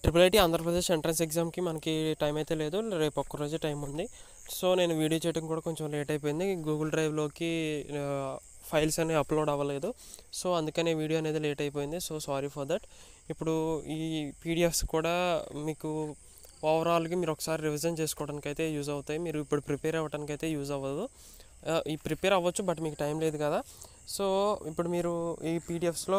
Triple IT Andhra Pradesh entrance ఎగ్జామ్కి మనకి time అయితే లేదు, రేపు ఒక్కరోజే టైం ఉంది. సో నేను వీడియో చేయడం కూడా కొంచెం లేట్ అయిపోయింది. గూగుల్ డ్రైవ్లోకి ఫైల్స్ అనేవి అప్లోడ్ అవ్వలేదు. సో అందుకనే వీడియో అనేది లేట్ అయిపోయింది. So sorry for that. ఇప్పుడు ఈ పీడిఎఫ్స్ కూడా మీకు ఓవరాల్గా మీరు ఒకసారి రివిజన్ చేసుకోవడానికి అయితే యూజ్ అవుతాయి. మీరు ఇప్పుడు ప్రిపేర్ అవ్వడానికి అయితే యూజ్ అవ్వదు. ఈ ప్రిపేర్ అవ్వచ్చు, బట్ మీకు టైం లేదు కదా. సో ఇప్పుడు మీరు ఈ పీడిఎఫ్స్లో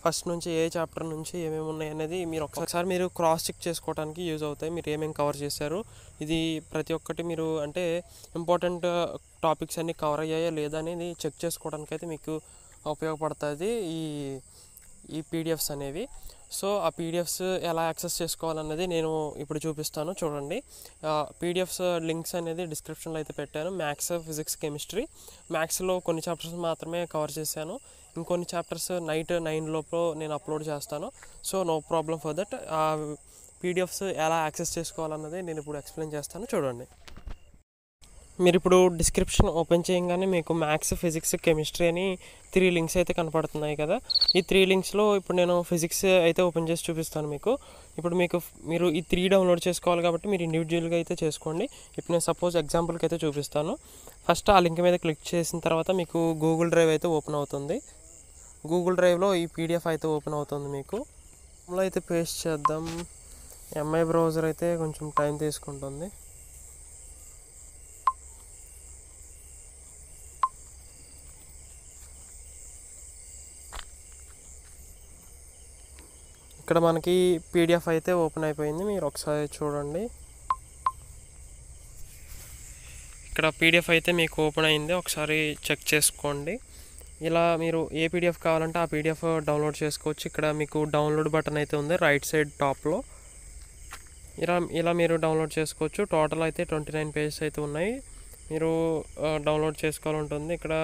ఫస్ట్ నుంచి ఏ చాప్టర్ నుంచి ఏమేమి ఉన్నాయి అనేది మీరు ఒకసారి మీరు క్రాస్ చెక్ చేసుకోవడానికి యూజ్ అవుతాయి. మీరు ఏమేమి కవర్ చేశారు, ఇది ప్రతి ఒక్కటి మీరు అంటే ఇంపార్టెంట్ టాపిక్స్ అన్నీ కవర్ అయ్యాయా లేదా అనేది చెక్ చేసుకోవడానికి అయితే మీకు ఉపయోగపడుతుంది ఈ పీడిఎఫ్స్ అనేవి. సో ఆ పీడిఎఫ్స్ ఎలా యాక్సెస్ చేసుకోవాలన్నది నేను ఇప్పుడు చూపిస్తాను, చూడండి. పీడిఎఫ్స్ లింక్స్ అనేది డిస్క్రిప్షన్లో అయితే పెట్టాను. Maths, physics, chemistry. మ్యాథ్స్లో కొన్ని చాప్టర్స్ మాత్రమే కవర్ చేశాను, ఇంకొన్ని చాప్టర్స్ నైట్ 9 లోపు నేను అప్లోడ్ చేస్తాను. So no problem for that. ఆ పీడిఎఫ్స్ ఎలా యాక్సెస్ చేసుకోవాలన్నది నేను ఇప్పుడు ఎక్స్ప్లెయిన్ చేస్తాను, చూడండి. మీరు ఇప్పుడు డిస్క్రిప్షన్ ఓపెన్ చేయగానే మీకు మ్యాథ్స్, ఫిజిక్స్, కెమిస్ట్రీ అని 3 లింక్స్ అయితే కనపడుతున్నాయి కదా. ఈ 3 లింక్స్లో ఇప్పుడు నేను ఫిజిక్స్ అయితే ఓపెన్ చేసి చూపిస్తాను మీకు. ఇప్పుడు మీరు ఈ 3 డౌన్లోడ్ చేసుకోవాలి కాబట్టి మీరు ఇండివిజువల్గా అయితే చేసుకోండి. ఇప్పుడు నేను సపోజ్ ఎగ్జాంపుల్కి అయితే చూపిస్తాను. ఫస్ట్ ఆ లింక్ మీద క్లిక్ చేసిన తర్వాత మీకు గూగుల్ డ్రైవ్ అయితే ఓపెన్ అవుతుంది. గూగుల్ డ్రైవ్లో ఈ పీడిఎఫ్ అయితే ఓపెన్ అవుతుంది. మీకు అందులో అయితే పేస్ట్ చేద్దాం. ఎంఐ బ్రౌజర్ అయితే కొంచెం టైం తీసుకుంటుంది. ఇక్కడ మనకి పీడిఎఫ్ అయితే ఓపెన్ అయిపోయింది, మీరు ఒకసారి చూడండి. ఇక్కడ పీడిఎఫ్ అయితే మీకు ఓపెన్ అయింది, ఒకసారి చెక్ చేసుకోండి. ఇలా మీరు ఏ పీడిఎఫ్ కావాలంటే ఆ పీడిఎఫ్ డౌన్లోడ్ చేసుకోవచ్చు. ఇక్కడ మీకు డౌన్లోడ్ బటన్ అయితే ఉంది రైట్ సైడ్ టాప్లో. ఇలా మీరు డౌన్లోడ్ చేసుకోవచ్చు. టోటల్ అయితే 29 పేజెస్ అయితే ఉన్నాయి. మీరు డౌన్లోడ్ చేసుకోవాలంటుంది. ఇక్కడ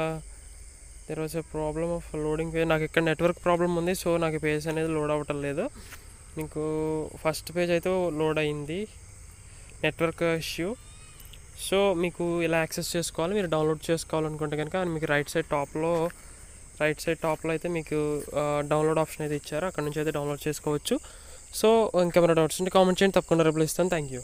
there was a problem of loading page. నాకు ఇక్కడ నెట్వర్క్ ప్రాబ్లం ఉంది, సో నాకు పేజ్ అనేది లోడ్ అవ్వటం లేదు. మీకు ఫస్ట్ పేజ్ అయితే లోడ్ అయింది, నెట్వర్క్ ఇష్యూ. సో మీకు ఇలా యాక్సెస్ చేసుకోవాలి. మీరు డౌన్లోడ్ చేసుకోవాలనుకుంటే కనుక మీకు రైట్ సైడ్ టాప్లో అయితే మీకు డౌన్లోడ్ ఆప్షన్ అయితే ఇచ్చారు, అక్కడ నుంచి అయితే డౌన్లోడ్ చేసుకోవచ్చు. సో ఇంకేమైనా డౌట్స్ ఉంటే కామెంట్ చేయండి, తప్పకుండా రిప్లై ఇస్తాను. Thank you.